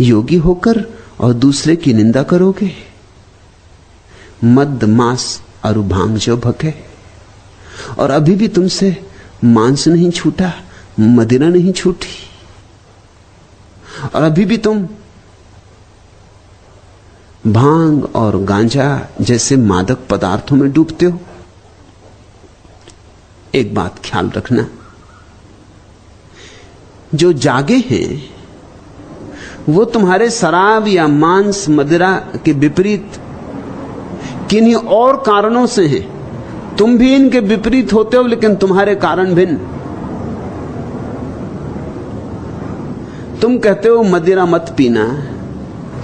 योगी होकर और दूसरे की निंदा करोगे? मद मांस अरु भांग जो भके, और अभी भी तुमसे मांस नहीं छूटा, मदिरा नहीं छूटी, और अभी भी तुम भांग और गांजा जैसे मादक पदार्थों में डूबते हो। एक बात ख्याल रखना, जो जागे हैं वो तुम्हारे शराब या मांस मदिरा के विपरीत किन्हीं और कारणों से हैं। तुम भी इनके विपरीत होते हो, लेकिन तुम्हारे कारण भिन्न। तुम कहते हो मदिरा मत पीना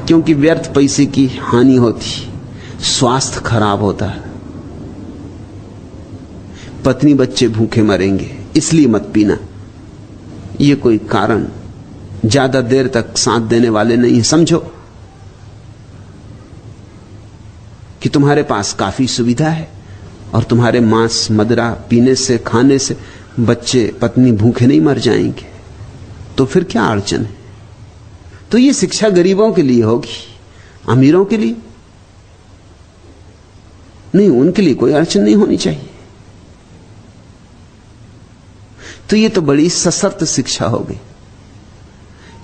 क्योंकि व्यर्थ पैसे की हानि होती, स्वास्थ्य खराब होता है, पत्नी बच्चे भूखे मरेंगे, इसलिए मत पीना। ये कोई कारण ज्यादा देर तक साथ देने वाले नहीं। समझो कि तुम्हारे पास काफी सुविधा है और तुम्हारे मांस मदिरा पीने से, खाने से बच्चे पत्नी भूखे नहीं मर जाएंगे, तो फिर क्या अड़चन है? तो ये शिक्षा गरीबों के लिए होगी, अमीरों के लिए नहीं। उनके लिए कोई अड़चन नहीं होनी चाहिए। तो ये तो बड़ी सशर्त शिक्षा हो गई।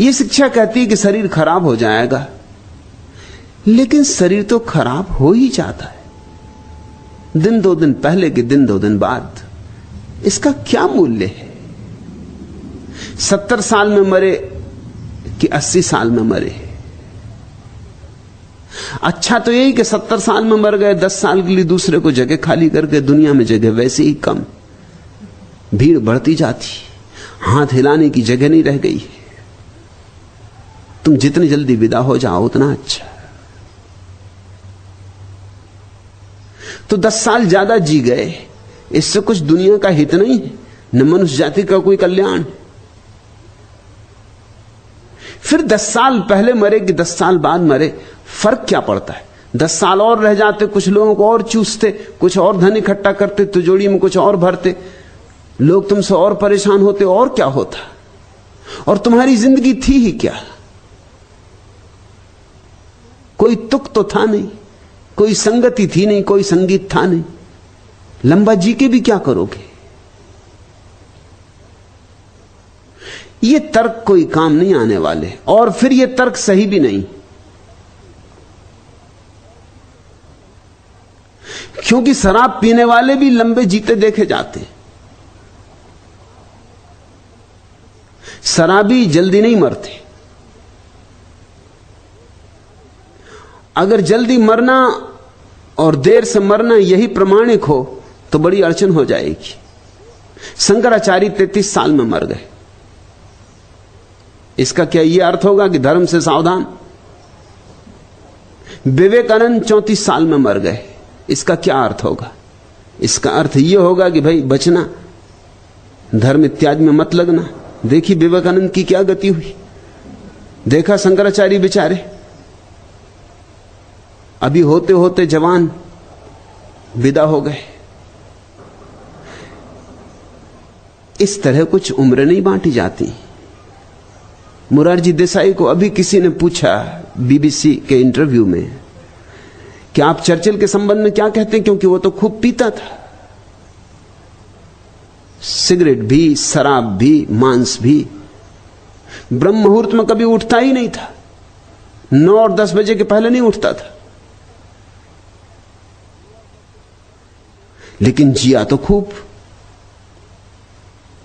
ये शिक्षा कहती है कि शरीर खराब हो जाएगा, लेकिन शरीर तो खराब हो ही जाता है, दिन दो दिन पहले के दिन दो दिन बाद। इसका क्या मूल्य है? 70 साल में मरे कि 80 साल में मरे? अच्छा तो यही कि 70 साल में मर गए, 10 साल के लिए दूसरे को जगह खाली करके, दुनिया में जगह वैसे ही कम, भीड़ बढ़ती जाती, हाथ हिलाने की जगह नहीं रह गई। तुम जितनी जल्दी विदा हो जाओ उतना अच्छा। तो 10 साल ज्यादा जी गए, इससे कुछ दुनिया का हित नहीं है, न मनुष्य जाति का कोई कल्याण। फिर 10 साल पहले मरे कि 10 साल बाद मरे, फर्क क्या पड़ता है? 10 साल और रह जाते, कुछ लोगों को और चूसते, कुछ और धन इकट्ठा करते, तिजोरी में कुछ और भरते, लोग तुमसे और परेशान होते, और क्या होता? और तुम्हारी जिंदगी थी ही क्या? कोई तुक तो था नहीं, कोई संगति थी नहीं, कोई संगीत था नहीं। लंबा जी के भी क्या करोगे? ये तर्क कोई काम नहीं आने वाले, और फिर ये तर्क सही भी नहीं, क्योंकि शराब पीने वाले भी लंबे जीते देखे जाते। शराबी जल्दी नहीं मरते। अगर जल्दी मरना और देर से मरना यही प्रमाणिक हो तो बड़ी अड़चन हो जाएगी। शंकराचार्य 33 साल में मर गए। इसका क्या यह अर्थ होगा कि धर्म से सावधान? विवेकानंद 34 साल में मर गए। इसका क्या अर्थ होगा? इसका अर्थ यह होगा कि भाई बचना, धर्म इत्यादि में मत लगना। देखी विवेकानंद की क्या गति हुई, देखा शंकराचार्य बेचारे अभी होते होते जवान विदा हो गए। इस तरह कुछ उम्र नहीं बांटी जाती। मुरारजी देसाई को अभी किसी ने पूछा बीबीसी के इंटरव्यू में कि आप चर्चिल के संबंध में क्या कहते हैं, क्योंकि वो तो खूब पीता था, सिगरेट भी, शराब भी, मांस भी। ब्रह्म मुहूर्त में कभी उठता ही नहीं था, 9 और 10 बजे के पहले नहीं उठता था, लेकिन जिया तो खूब।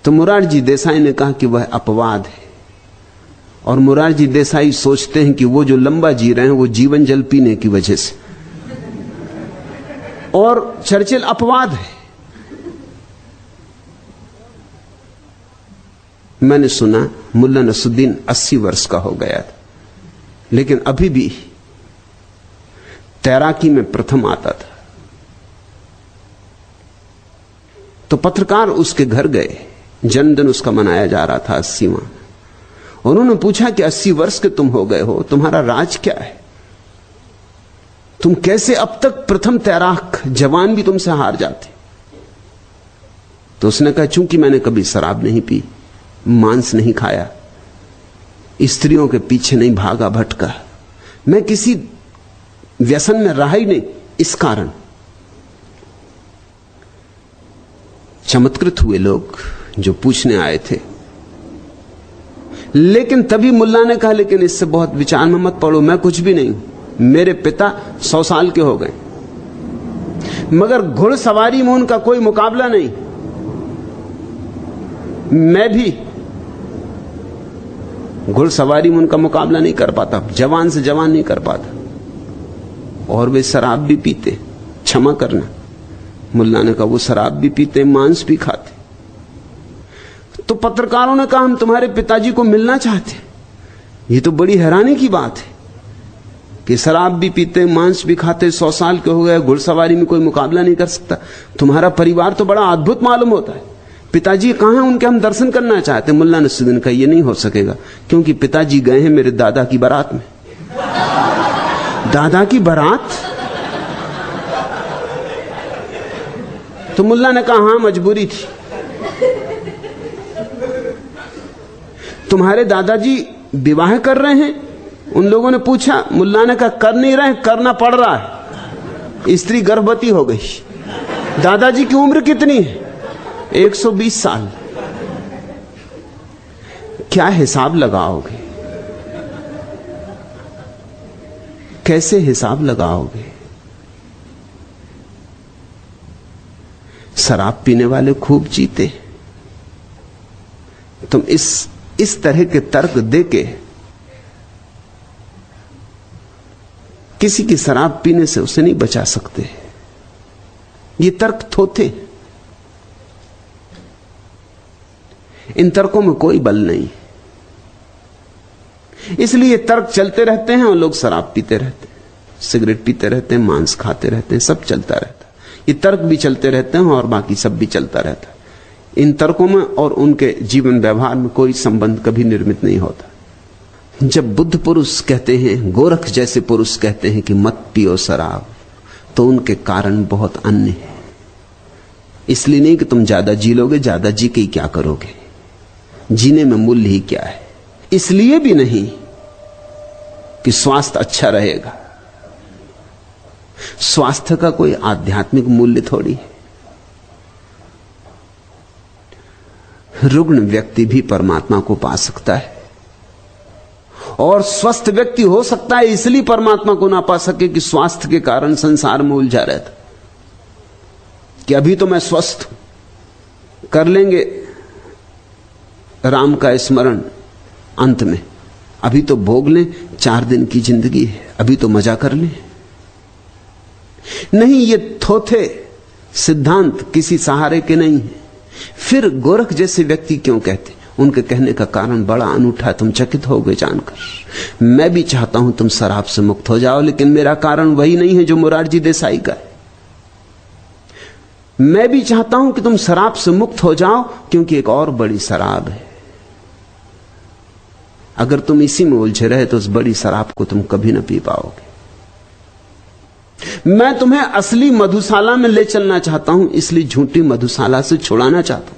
तो मुरारजी देसाई ने कहा कि वह अपवाद है, और मुरारजी देसाई सोचते हैं कि वो जो लंबा जी रहे हैं वो जीवन जल पीने की वजह से, और चर्चिल अपवाद है। मैंने सुना मुल्ला नसुद्दीन 80 वर्ष का हो गया था, लेकिन अभी भी तैराकी में प्रथम आता था। तो पत्रकार उसके घर गए, जन्मदिन उसका मनाया जा रहा था 80वां। उन्होंने पूछा कि 80 वर्ष के तुम हो गए हो, तुम्हारा राज क्या है? तुम कैसे अब तक प्रथम तैराक, जवान भी तुमसे हार जाते? तो उसने कहा चूंकि मैंने कभी शराब नहीं पी, मांस नहीं खाया, स्त्रियों के पीछे नहीं भागा भटका, मैं किसी व्यसन में रहा ही नहीं। इस कारण चमत्कृत हुए लोग जो पूछने आए थे, लेकिन तभी मुल्ला ने कहा, लेकिन इससे बहुत विचार में मत पड़ो, मैं कुछ भी नहीं हूं। मेरे पिता 100 साल के हो गए, मगर घुड़सवारी में उनका कोई मुकाबला नहीं। मैं भी घुड़सवारी में उनका मुकाबला नहीं कर पाता, जवान से जवान नहीं कर पाता। और वे शराब भी पीते, क्षमा करना। मुल्ला ने कहा, वो शराब भी पीते, मांस भी खाते। तो पत्रकारों ने कहा, हम तुम्हारे पिताजी को मिलना चाहते। ये तो बड़ी हैरानी की बात है कि शराब भी पीते, मांस भी खाते, 100 साल के हो गए, घुड़सवारी में कोई मुकाबला नहीं कर सकता। तुम्हारा परिवार तो बड़ा अद्भुत मालूम होता है। पिताजी कहां हैं? उनके हम दर्शन करना चाहते। मुल्ला नसरुद्दीन ने कहा, यह नहीं हो सकेगा, क्योंकि पिताजी गए हैं मेरे दादा की बारात में। दादा की बारात? तो मुल्ला ने कहा, हां, मजबूरी थी। तुम्हारे दादाजी विवाह कर रहे हैं? उन लोगों ने पूछा। मुल्ला ने कहा, कर नहीं रहे, करना पड़ रहा है। स्त्री गर्भवती हो गई। दादाजी की उम्र कितनी है? 120 साल। क्या हिसाब लगाओगे? कैसे हिसाब लगाओगे? शराब पीने वाले खूब जीते। तुम इस तरह के तर्क देके किसी की शराब पीने से उसे नहीं बचा सकते। ये तर्क थोथे। इन तर्कों में कोई बल नहीं, इसलिए तर्क चलते रहते हैं और लोग शराब पीते रहते हैं, सिगरेट पीते रहते हैं, मांस खाते रहते हैं, सब चलता रहता है। ये तर्क भी चलते रहते हैं और बाकी सब भी चलता रहता है। इन तर्कों में और उनके जीवन व्यवहार में कोई संबंध कभी निर्मित नहीं होता। जब बुद्ध पुरुष कहते हैं, गोरख जैसे पुरुष कहते हैं कि मत पियो शराब, तो उनके कारण बहुत अन्य है। इसलिए नहीं कि तुम ज्यादा जी लोगे, ज्यादा जी के क्या करोगे, जीने में मूल्य ही क्या है। इसलिए भी नहीं कि स्वास्थ्य अच्छा रहेगा। स्वास्थ्य का कोई आध्यात्मिक मूल्य थोड़ी है। रुग्ण व्यक्ति भी परमात्मा को पा सकता है, और स्वस्थ व्यक्ति हो सकता है इसलिए परमात्मा को ना पा सके कि स्वास्थ्य के कारण संसार में उलझा रहता, कि अभी तो मैं स्वस्थ हूं, कर लेंगे राम का स्मरण अंत में, अभी तो भोग लें, 4 दिन की जिंदगी है, अभी तो मजा कर लें। नहीं, ये थोथे सिद्धांत किसी सहारे के नहीं है। फिर गोरख जैसे व्यक्ति क्यों कहते? उनके कहने का कारण बड़ा अनूठा, तुम चकित हो गए जानकर। मैं भी चाहता हूं तुम शराब से मुक्त हो जाओ, लेकिन मेरा कारण वही नहीं है जो मोरारजी देसाई का है। मैं भी चाहता हूं कि तुम शराब से मुक्त हो जाओ, क्योंकि एक और बड़ी शराब है। अगर तुम इसी में उलझे रहे तो उस बड़ी शराब को तुम कभी ना पी पाओगे। मैं तुम्हें असली मधुशाला में ले चलना चाहता हूं, इसलिए झूठी मधुशाला से छुड़ाना चाहता हूं।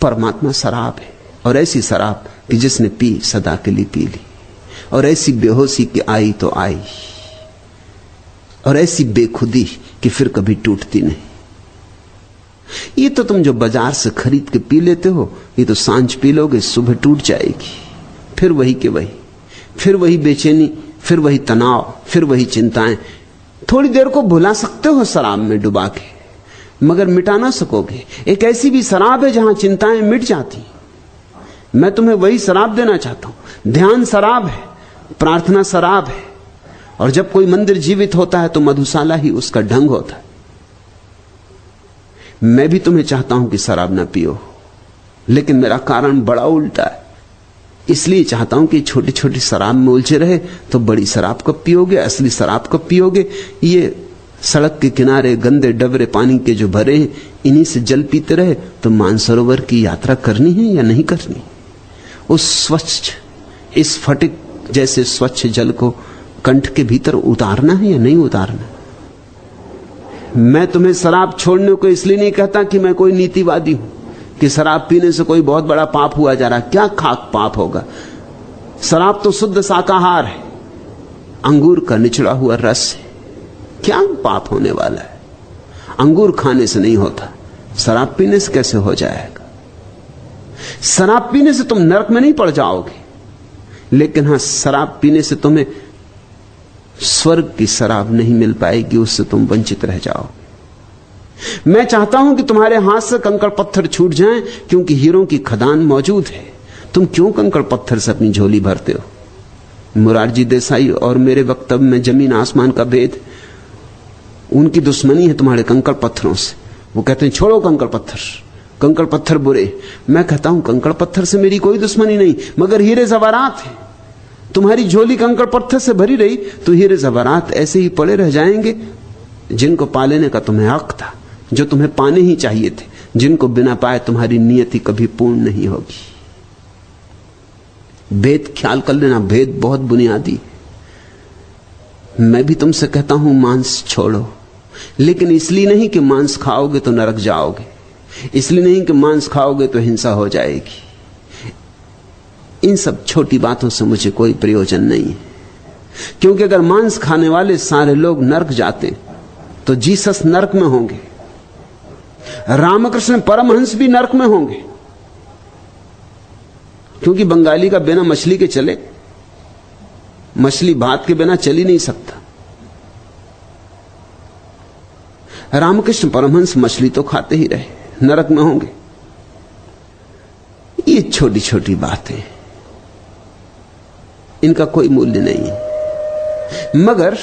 परमात्मा शराब है, और ऐसी शराब कि जिसने पी सदा के लिए पी ली, और ऐसी बेहोशी कि आई तो आई, और ऐसी बेखुदी कि फिर कभी टूटती नहीं। ये तो तुम जो बाजार से खरीद के पी लेते हो, ये तो सांझ पी लोगे, सुबह टूट जाएगी, फिर वही के वही, फिर वही बेचैनी, फिर वही तनाव, फिर वही चिंताएं। थोड़ी देर को भुला सकते हो शराब में डुबा के, मगर मिटा ना सकोगे। एक ऐसी भी शराब है जहां चिंताएं मिट जाती। मैं तुम्हें वही शराब देना चाहता हूं। ध्यान शराब है, प्रार्थना शराब है, और जब कोई मंदिर जीवित होता है तो मधुशाला ही उसका ढंग होता है। मैं भी तुम्हें चाहता हूं कि शराब ना पियो, लेकिन मेरा कारण बड़ा उल्टा है। इसलिए चाहता हूं कि छोटी छोटी शराब में उलझे रहे तो बड़ी शराब कब पियोगे, असली शराब कब पियोगे। ये सड़क के किनारे गंदे डबरे पानी के जो भरे हैं, इन्हीं से जल पीते रहे तो मानसरोवर की यात्रा करनी है या नहीं करनी। उस स्वच्छ, इस फटिक जैसे स्वच्छ जल को कंठ के भीतर उतारना है या नहीं उतारना। मैं तुम्हें शराब छोड़ने को इसलिए नहीं कहता कि मैं कोई नीतिवादी हूं, कि शराब पीने से कोई बहुत बड़ा पाप हुआ जा रहा है। क्या खाक पाप होगा? शराब तो शुद्ध शाकाहार है, अंगूर का निचड़ा हुआ रस है, क्या पाप होने वाला है? अंगूर खाने से नहीं होता, शराब पीने से कैसे हो जाएगा? शराब पीने से तुम नरक में नहीं पड़ जाओगे, लेकिन हां, शराब पीने से तुम्हें स्वर्ग की शराब नहीं मिल पाएगी, उससे तुम वंचित रह जाओगे। मैं चाहता हूं कि तुम्हारे हाथ से कंकड़ पत्थर छूट जाएं, क्योंकि हीरों की खदान मौजूद है। तुम क्यों कंकड़ पत्थर से अपनी झोली भरते हो? मुरारजी देसाई और मेरे वक्तव्य में जमीन आसमान का भेद। उनकी दुश्मनी है तुम्हारे कंकड़ पत्थरों से। वो कहते हैं छोड़ो कंकड़ पत्थर, कंकड़ पत्थर बुरे। मैं कहता हूं कंकड़ पत्थर से मेरी कोई दुश्मनी नहीं, मगर हीरे जवारात है। तुम्हारी झोली कंकड़ पत्थर से भरी रही तो हीरे जवारात ऐसे ही पड़े रह जाएंगे, जिनको पा लेने का तुम्हें हक था, जो तुम्हें पाने ही चाहिए थे, जिनको बिना पाए तुम्हारी नियति कभी पूर्ण नहीं होगी। भेद ख्याल कर लेना, भेद बहुत बुनियादी। मैं भी तुमसे कहता हूं मांस छोड़ो, लेकिन इसलिए नहीं कि मांस खाओगे तो नरक जाओगे, इसलिए नहीं कि मांस खाओगे तो हिंसा हो जाएगी। इन सब छोटी बातों से मुझे कोई प्रयोजन नहीं है, क्योंकि अगर मांस खाने वाले सारे लोग नरक जाते तो जीसस नरक में होंगे, रामकृष्ण परमहंस भी नरक में होंगे, क्योंकि बंगाली का बिना मछली के चले, मछली भात के बिना चल ही नहीं सकता। रामकृष्ण परमहंस मछली तो खाते ही रहे, नरक में होंगे। ये छोटी छोटी बातें, इनका कोई मूल्य नहीं है, मगर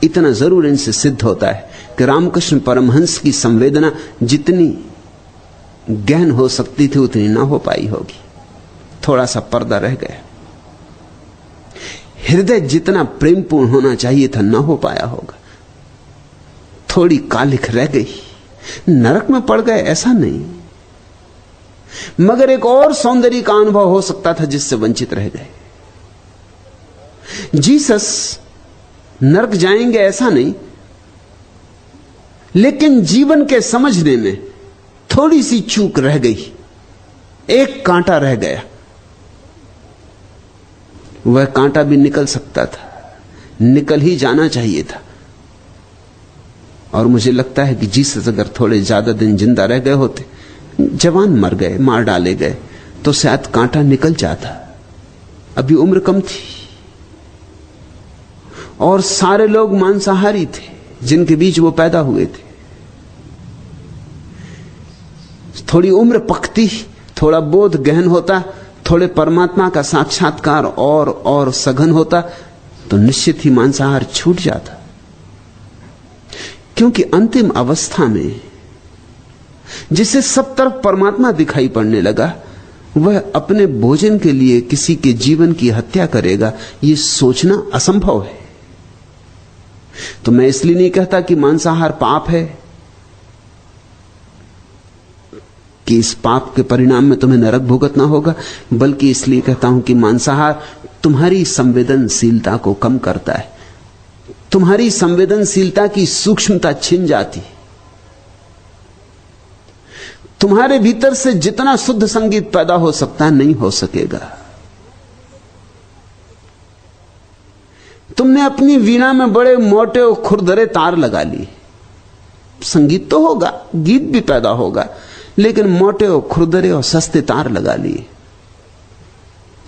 इतना जरूर इनसे सिद्ध होता है कि रामकृष्ण परमहंस की संवेदना जितनी गहन हो सकती थी उतनी ना हो पाई होगी। थोड़ा सा पर्दा रह गया। हृदय जितना प्रेमपूर्ण होना चाहिए था ना हो पाया होगा। थोड़ी कालिख रह गई। नरक में पड़ गए ऐसा नहीं, मगर एक और सौंदर्य का अनुभव हो सकता था जिससे वंचित रह गए। जीसस नरक जाएंगे ऐसा नहीं, लेकिन जीवन के समझने में थोड़ी सी चूक रह गई, एक कांटा रह गया। वह कांटा भी निकल सकता था, निकल ही जाना चाहिए था। और मुझे लगता है कि जीसस अगर थोड़े ज्यादा दिन जिंदा रह गए होते, जवान मर गए, मार डाले गए, तो शायद कांटा निकल जाता। अभी उम्र कम थी और सारे लोग मांसाहारी थे जिनके बीच वो पैदा हुए थे। थोड़ी उम्र पकती, थोड़ा बोध गहन होता, थोड़े परमात्मा का साक्षात्कार और सघन होता, तो निश्चित ही मांसाहार छूट जाता। क्योंकि अंतिम अवस्था में जिसे सब तरफ परमात्मा दिखाई पड़ने लगा, वह अपने भोजन के लिए किसी के जीवन की हत्या करेगा, यह सोचना असंभव है। तो मैं इसलिए नहीं कहता कि मांसाहार पाप है कि इस पाप के परिणाम में तुम्हें नरक भुगतना होगा, बल्कि इसलिए कहता हूं कि मांसाहार तुम्हारी संवेदनशीलता को कम करता है, तुम्हारी संवेदनशीलता की सूक्ष्मता छिन जाती। तुम्हारे भीतर से जितना शुद्ध संगीत पैदा हो सकता है नहीं हो सकेगा। तुमने अपनी वीणा में बड़े मोटे और खुरदरे तार लगा लिए, संगीत तो होगा, गीत भी पैदा होगा, लेकिन मोटे और खुरदरे और सस्ते तार लगा लिए,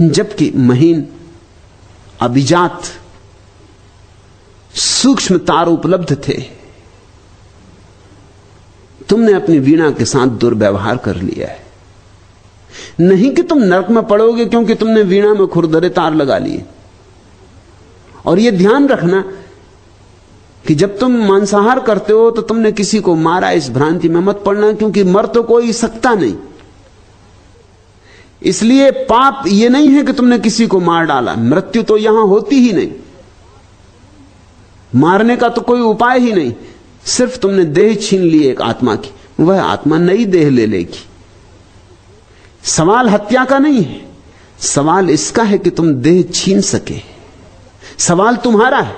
जबकि महीन अभिजात सूक्ष्म तार उपलब्ध थे। तुमने अपनी वीणा के साथ दुर्व्यवहार कर लिया है। नहीं कि तुम नरक में पड़ोगे क्योंकि तुमने वीणा में खुरदरे तार लगा लिए। और यह ध्यान रखना कि जब तुम मांसाहार करते हो तो तुमने किसी को मारा, इस भ्रांति में मत पड़ना, क्योंकि मर तो कोई सकता नहीं। इसलिए पाप यह नहीं है कि तुमने किसी को मार डाला, मृत्यु तो यहां होती ही नहीं, मारने का तो कोई उपाय ही नहीं। सिर्फ तुमने देह छीन ली एक आत्मा की, वह आत्मा नई देह ले लेगी। सवाल हत्या का नहीं है, सवाल इसका है कि तुम देह छीन सके। सवाल तुम्हारा है।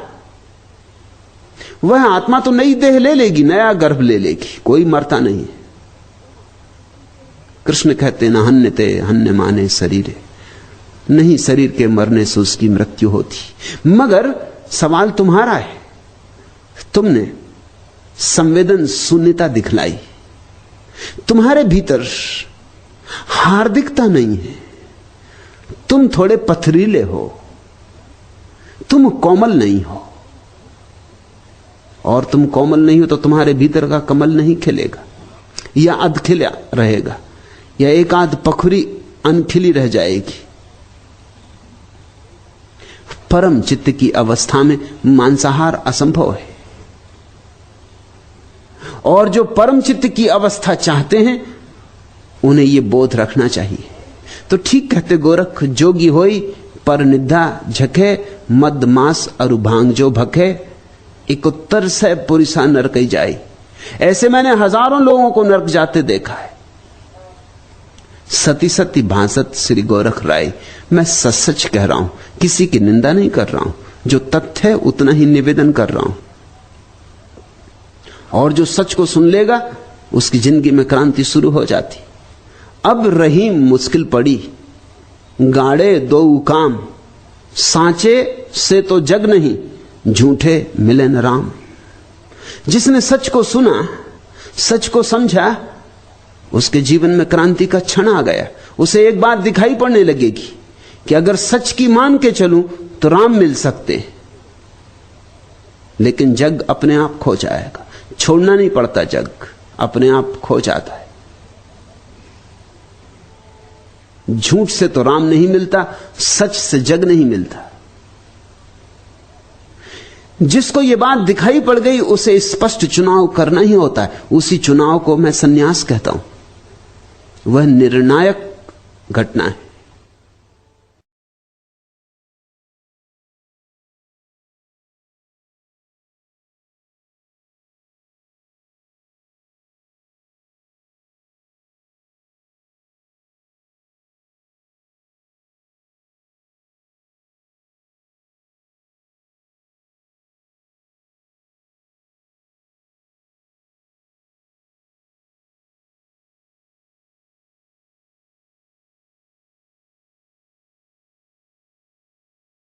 वह आत्मा तो नई देह ले लेगी, नया गर्भ ले लेगी, कोई मरता नहीं। कृष्ण कहते न हन्यते हन्य माने शरीरे, नहीं शरीर के मरने से उसकी मृत्यु होती। मगर सवाल तुम्हारा है, तुमने संवेदन शून्यता दिखलाई, तुम्हारे भीतर हार्दिकता नहीं है, तुम थोड़े पथरीले हो, तुम कोमल नहीं हो, और तुम कोमल नहीं हो तो तुम्हारे भीतर का कमल नहीं खिलेगा, या अधखिला रहेगा, या एक आध पखुरी अनखिली रह जाएगी। परम चित्त की अवस्था में मांसाहार असंभव है, और जो परम चित्त की अवस्था चाहते हैं उन्हें यह बोध रखना चाहिए। तो ठीक कहते गोरख, जोगी होई पर निद्रा झके, मद मास अरु भांग जो भखे, एक उत्तर से पुरुषा नरक जाई। ऐसे मैंने हजारों लोगों को नरक जाते देखा है। सती सती भासत श्री गोरख राय, मैं सच सच कह रहा हूं, किसी की निंदा नहीं कर रहा हूं, जो तथ्य है उतना ही निवेदन कर रहा हूं। और जो सच को सुन लेगा उसकी जिंदगी में क्रांति शुरू हो जाती। अब रही मुश्किल पड़ी, गाड़े दो काम, सांचे से तो जग नहीं, झूठे मिले न राम। जिसने सच को सुना, सच को समझा, उसके जीवन में क्रांति का क्षण आ गया। उसे एक बात दिखाई पड़ने लगेगी कि अगर सच की मान के चलूं तो राम मिल सकते हैं, लेकिन जग अपने आप खो जाएगा। छोड़ना नहीं पड़ता, जग अपने आप खो जाता है। झूठ से तो राम नहीं मिलता, सच से जग नहीं मिलता। जिसको यह बात दिखाई पड़ गई उसे स्पष्ट चुनाव करना ही होता है। उसी चुनाव को मैं संन्यास कहता हूं। वह निर्णायक घटना है।